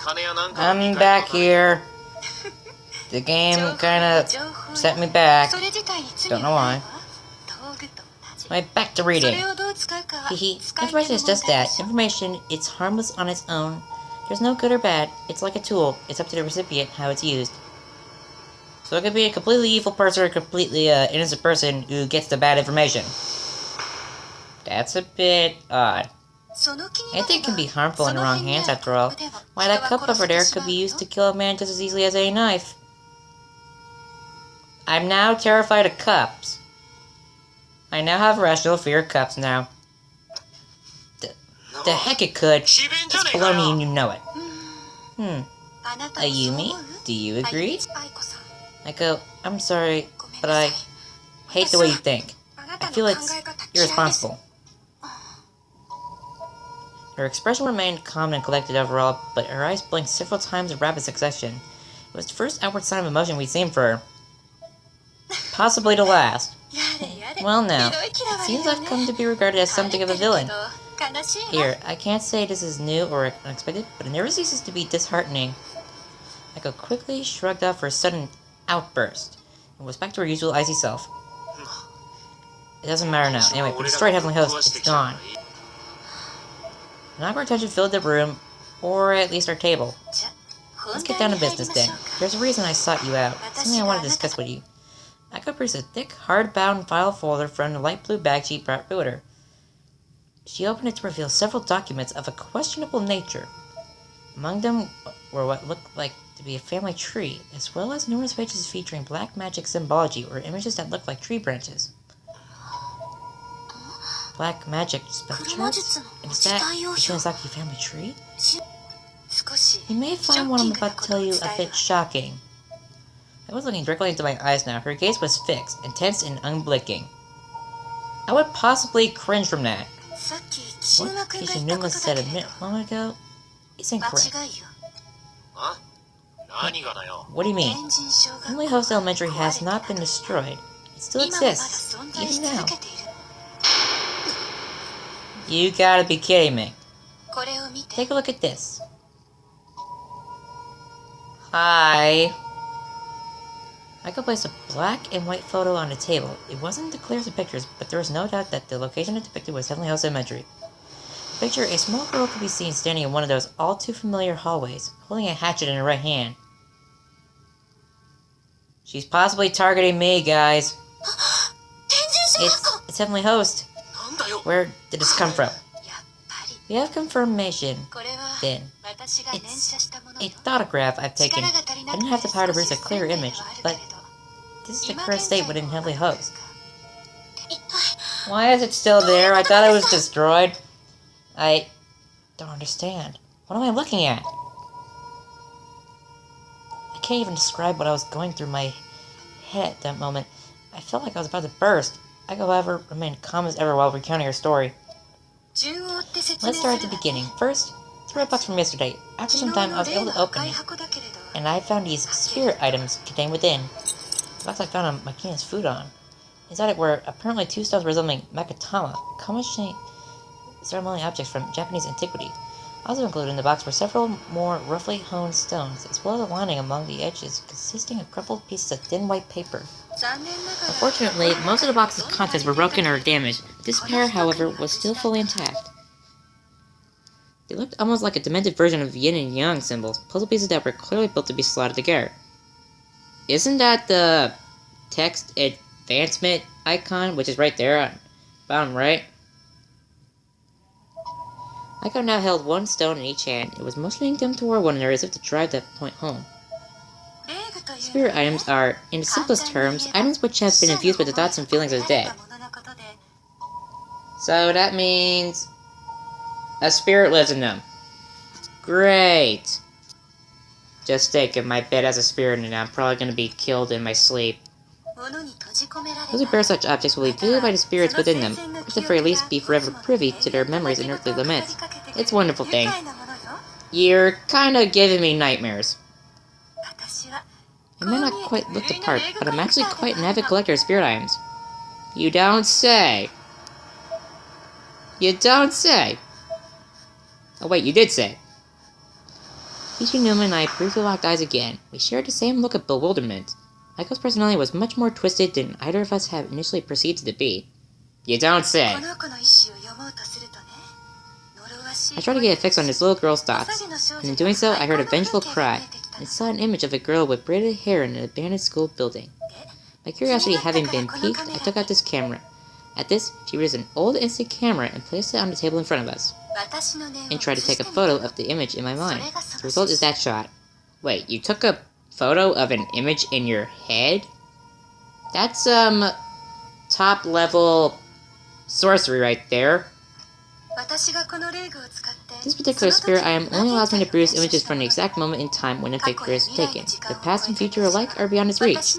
I'm back here. The game kinda set me back. Don't know why. Right, back to reading. Hehe. Information is just that. Information, it's harmless on its own. There's no good or bad. It's like a tool. It's up to the recipient how it's used. So it could be a completely evil person or a completely innocent person who gets the bad information. That's a bit odd. Anything can be harmful in the wrong hands, after all. Why, that cup over there could be used to kill a man just as easily as a knife. I'm now terrified of cups. I now have a rational fear of cups now. The heck it could. It's baloney and you know it. Ayumi, do you agree? Aiko, I'm sorry, but I hate the way you think. I feel it's irresponsible. Her expression remained calm and collected overall, but her eyes blinked several times in rapid succession. It was the first outward sign of emotion we'd seen for her. Possibly the last. Well now, it seems I've come to be regarded as something of a villain. Here, I can't say this is new or unexpected, but it never ceases to be disheartening. Aiko quickly shrugged off her sudden outburst, and was back to her usual icy self. It doesn't matter now. Anyway, we destroyed Heavenly Host. It's gone. An awkward tension filled the room, or at least our table. Let's get down to business then. There's a reason I sought you out. Something I want to discuss with you. Aiko produced a thick, hard-bound file folder from the light blue bag she brought with her. She opened it to reveal several documents of a questionable nature. Among them were what looked like to be a family tree, as well as numerous pages featuring black magic symbology or images that looked like tree branches. Black magic spell charts? And is that the Shinozaki family tree? You may find what I'm about to tell you a bit shocking. I was looking directly into my eyes now. Her gaze was fixed, intense, and unblinking. I would possibly cringe from that. What Kishinuma said a moment ago is incorrect. What do you mean? Heavenly Host Elementary has not been destroyed. It still exists, even now. You gotta be kidding me. Take a look at this. Hi. Aiko placed a black and white photo on the table. It wasn't the clearest of pictures, but there was no doubt that the location it depicted was Heavenly Host Elementary. Picture, a small girl could be seen standing in one of those all-too-familiar hallways, holding a hatchet in her right hand. She's possibly targeting me, guys. It's Heavenly Host. Where did this come from? We have confirmation, then. It's a photograph I've taken. I didn't have the power to produce a clear image, but this is the current state within Heavenly Host. Why is it still there? I thought it was destroyed. I don't understand. What am I looking at? I can't even describe what I was going through my head at that moment. I felt like I was about to burst. Aiko, however, remained calm as ever while recounting her story. Let's start at the beginning. First, the red box from yesterday. After some time, I was able to open it, and I found these spirit items contained within. The box I found on Makina's futon. Inside it were apparently 2 stones resembling makatama, commonly ceremonial objects from Japanese antiquity. Also included in the box were several more roughly honed stones, as well as a lining among the edges consisting of crumpled pieces of thin white paper. Unfortunately, most of the box's contents were broken or damaged. This pair, however, was still fully intact. They looked almost like a demented version of yin and yang symbols, puzzle pieces that were clearly built to be slotted together. Isn't that the text advancement icon, which is right there on bottom right? Aiko now held 1 stone in each hand. It was motioning them toward one another as if to drive that point home. Spirit items are, in the simplest terms, items which have been infused with the thoughts and feelings of the dead. So that means a spirit lives in them. Great! Just think, if my bed has a spirit in it, I'm probably going to be killed in my sleep. Those who bear such objects will be visited by the spirits within them, or at the very least be forever privy to their memories and earthly laments. It's a wonderful thing. You're kinda giving me nightmares. I may not quite look the part, but I'm actually quite an avid collector of spirit items. You don't say. You don't say. Oh wait, you did say. Hishinuma and I briefly locked eyes again. We shared the same look of bewilderment. Aiko's personality was much more twisted than either of us had initially perceived it to be. You don't say. I tried to get a fix on this little girl's thoughts, and in doing so, I heard a vengeful cry, and saw an image of a girl with braided hair in an abandoned school building. My curiosity having been piqued, I took out this camera. At this, she raised an old instant camera and placed it on the table in front of us, and tried to take a photo of the image in my mind. The result is that shot. Wait, you took a photo of an image in your head? That's, top level sorcery right there. This particular spirit I am only allows me to produce images from the exact moment in time when a picture is taken. The past and future alike are beyond its reach.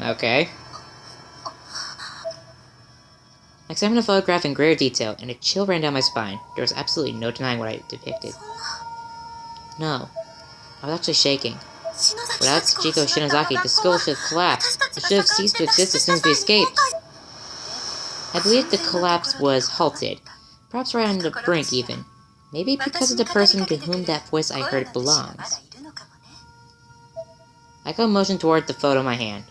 Okay. I examined the photograph in greater detail, and a chill ran down my spine. There was absolutely no denying what I depicted. No. I was actually shaking. Without Sachiko Shinozaki, the school should have collapsed. It should have ceased to exist as soon as we escaped. I believe the collapse was halted. Perhaps right on the brink, even. Maybe because of the person to whom that voice I heard belongs. Aiko motioned toward the photo in my hand.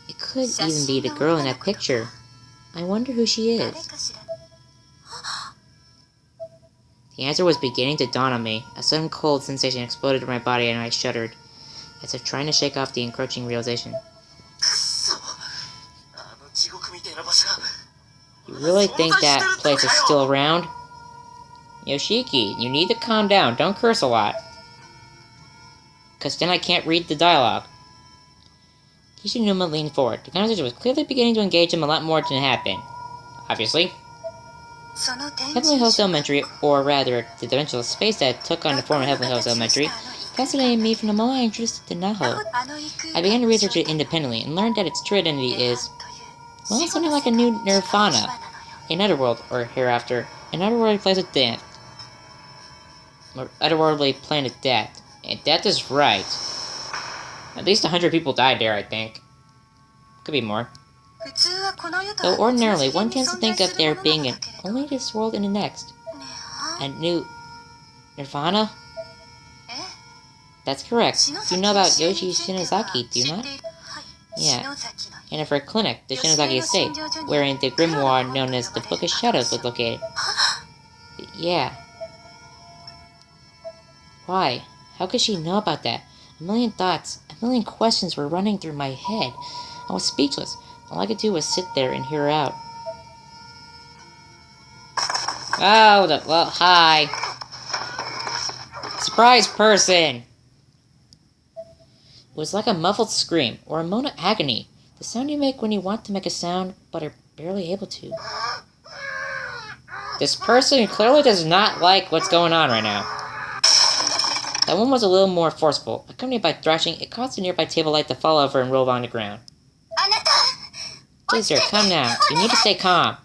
It could even be the girl in that picture. I wonder who she is. The answer was beginning to dawn on me. A sudden cold sensation exploded in my body and I shuddered, as if trying to shake off the encroaching realization. You really think that place is still around? Yoshiki, you need to calm down. Don't curse a lot. Because then I can't read the dialogue. Hishinuma leaned forward. The conversation was clearly beginning to engage him a lot more than it had been. Obviously. Heavenly Hills Elementary, or rather, the dimensional space that took on the form of Heavenly Hills Elementary, fascinated me from the moment I introduced it to Naho. I began to research it independently and learned that its true identity is, well, something like a new Nirvana, a netherworld, or hereafter, an otherworldly place of death. Or otherworldly planet death. And death is right. At least 100 people died there, I think. Could be more. Though ordinarily, one tends to think of there being an only this world and the next. A new Nirvana? That's correct. You know about Yoshi Shinozaki, do you not? Yeah. And of her clinic, the Shinozaki Estate, wherein the grimoire known as the Book of Shadows was located. Yeah. Why? How could she know about that? A million thoughts, a million questions were running through my head. I was speechless. All I could do was sit there and hear her out. Oh, well, hi. Surprise person! It was like a muffled scream, or a moan of agony. The sound you make when you want to make a sound, but are barely able to. This person clearly does not like what's going on right now. That one was a little more forceful. Accompanied by thrashing, it caused the nearby table light to fall over and roll on the ground. Please, sir, come now. You need to stay calm.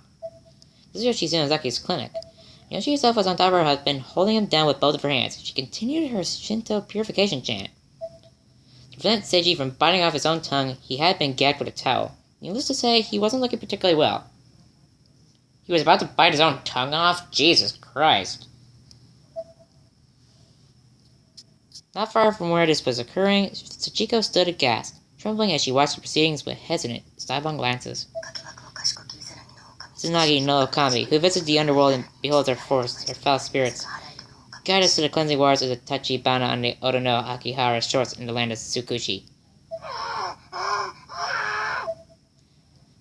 This is Yoshi Shinozaki's clinic. Yoshi herself was on top of her husband, holding him down with both of her hands. She continued her Shinto purification chant. To prevent Seiji from biting off his own tongue, he had been gagged with a towel. Needless to say, he wasn't looking particularly well. He was about to bite his own tongue off? Jesus Christ. Not far from where this was occurring, Sachiko stood aghast, trembling as she watched the proceedings with hesitant, sidelong glances. Tsunagi no Okami, who visits the underworld and beholds our force, our foul spirits, guide us to the cleansing waters of the Tachibana on the Otono Akihara shores in the land of Tsukushi.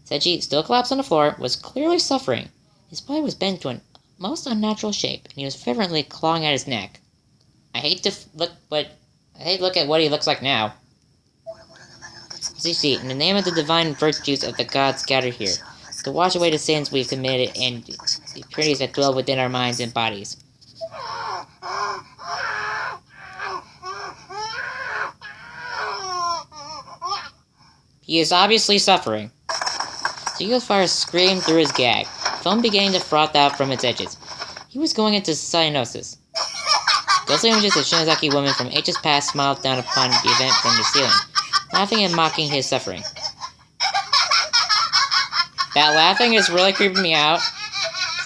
Seiji, still collapsed on the floor, was clearly suffering. His body was bent to a most unnatural shape, and he was fervently clawing at his neck. I hate to look at what he looks like now. See, in the name of the divine virtues of the gods gathered here, to wash away the sins we've committed and the impurities that dwell within our minds and bodies. He is obviously suffering. Sachiko's fire screamed through his gag, foam beginning to froth out from its edges. He was going into cyanosis. Ghostly images of Shinozaki women from ages past smiled down upon the event from the ceiling, laughing and mocking his suffering. That laughing is really creeping me out.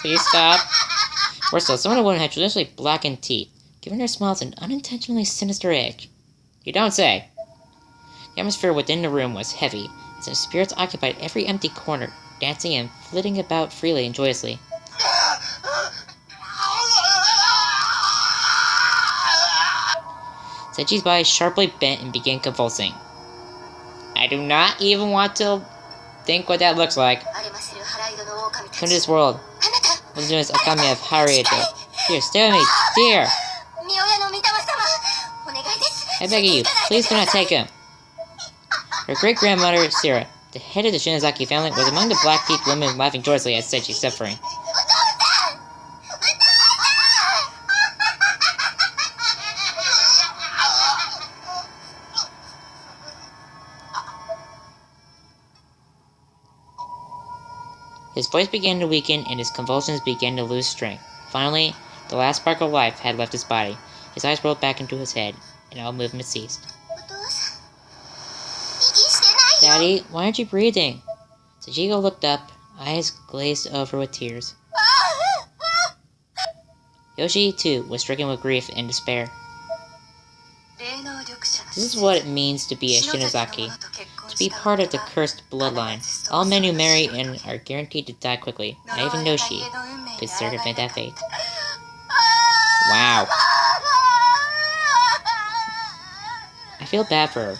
Please stop. Worse still, some of the women had traditionally blackened teeth, giving their smiles an unintentionally sinister edge. You don't say. The atmosphere within the room was heavy, as if spirits occupied every empty corner, dancing and flitting about freely and joyously. Sechi's body sharply bent and began convulsing. I do not even want to think what that looks like. Come to this world. What's doing this Akame of Haruito? Here, stay with me, dear! I beg of you, please do not take him. Her great-grandmother, Sira, the head of the Shinozaki family, was among the black-teeth women laughing joyously at Sechi's suffering. His voice began to weaken, and his convulsions began to lose strength. Finally, the last spark of life had left his body. His eyes rolled back into his head, and all movement ceased. Daddy, why aren't you breathing? Sachiko looked up, eyes glazed over with tears. Yoshi, too, was stricken with grief and despair. This is what it means to be a Shinozaki, to be part of the cursed bloodline. All men who marry and are guaranteed to die quickly, not even Noshi, could circumvent that fate. Wow. I feel bad for her.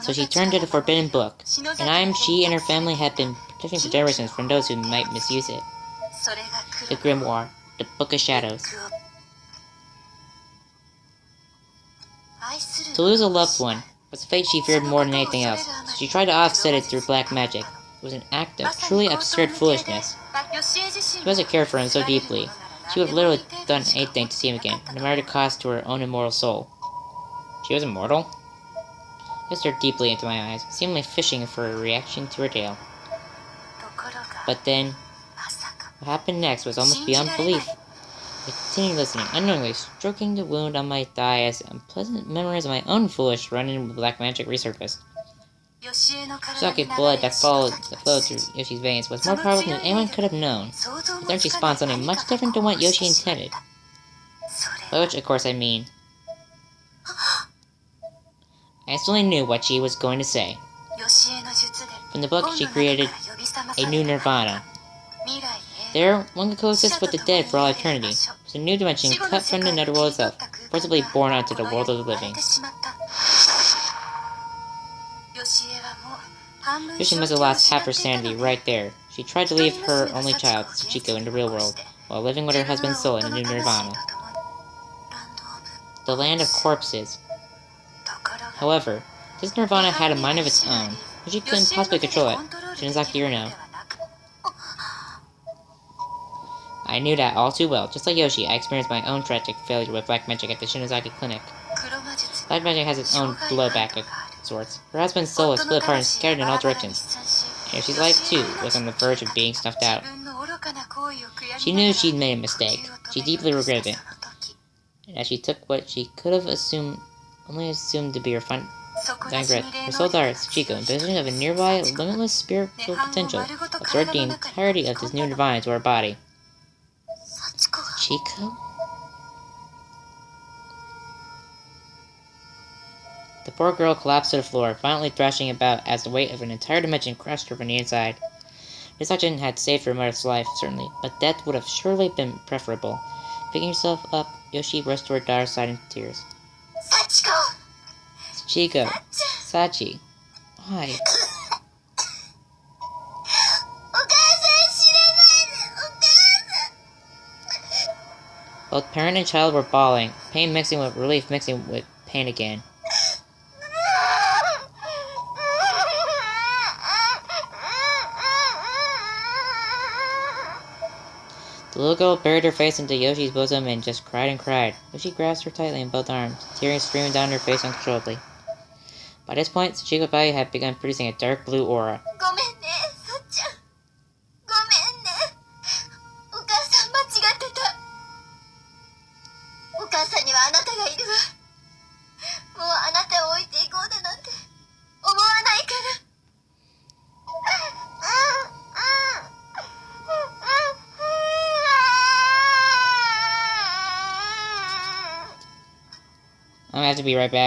So she turned to the forbidden book, an item she and her family had been protecting for generations from those who might misuse it. The Grimoire, the Book of Shadows. To lose a loved one was a fate she feared more than anything else, so she tried to offset it through black magic. It was an act of truly absurd foolishness. She must have cared for him so deeply. She would have literally done anything to see him again, no matter the cost to her own immortal soul. She was immortal? I stared deeply into my eyes, seemingly fishing for a reaction to her tale. But then, what happened next was almost beyond belief. I continued listening, unknowingly stroking the wound on my thigh as unpleasant memories of my own foolish run-in with black magic resurfaced. Shinozaki blood that flowed through Yoshi's veins was more powerful than anyone could have known. But then she spawned something much different than what Yoshi intended. By which, of course, I mean... I instantly knew what she was going to say. From the book, she created a new nirvana. There, one could coexist with the dead for all eternity. It was a new dimension cut from the netherworld itself, forcibly born onto the world of the living. Yoshi must have lost half her sanity right there. She tried to leave her only child, Sachiko, in the real world, while living with her husband's soul in a new nirvana. The land of corpses. However, this nirvana had a mind of its own, but she couldn't possibly control it, Shinozaki or no. I knew that all too well. Just like Yoshi, I experienced my own tragic failure with black magic at the Shinozaki clinic. Black magic has its own blowback of sorts. Her husband's soul was split apart and scattered in all directions. And Yoshi's life, too, was on the verge of being snuffed out. She knew she'd made a mistake. She deeply regretted it. And as she took what she could have only assumed to be her dying breath, her soul daughter, Sachiko, in possession of a nearby, limitless spiritual potential, absorbed the entirety of this new nirvana into her body. Chico? The poor girl collapsed to the floor, violently thrashing about as the weight of an entire dimension crushed her from the inside. This action had saved her mother's life, certainly, but death would have surely been preferable. Picking herself up, Yoshi rushed to her daughter's side in tears. Sachiko! Sachiko! Sachi! Why? Both parent and child were bawling, pain mixing with relief mixing with pain again. The little girl buried her face into Yoshi's bosom and just cried and cried. Yoshi grasped her tightly in both arms, tears streaming down her face uncontrollably. By this point, Sachiko's body had begun producing a dark blue aura. I'm gonna have to be right back.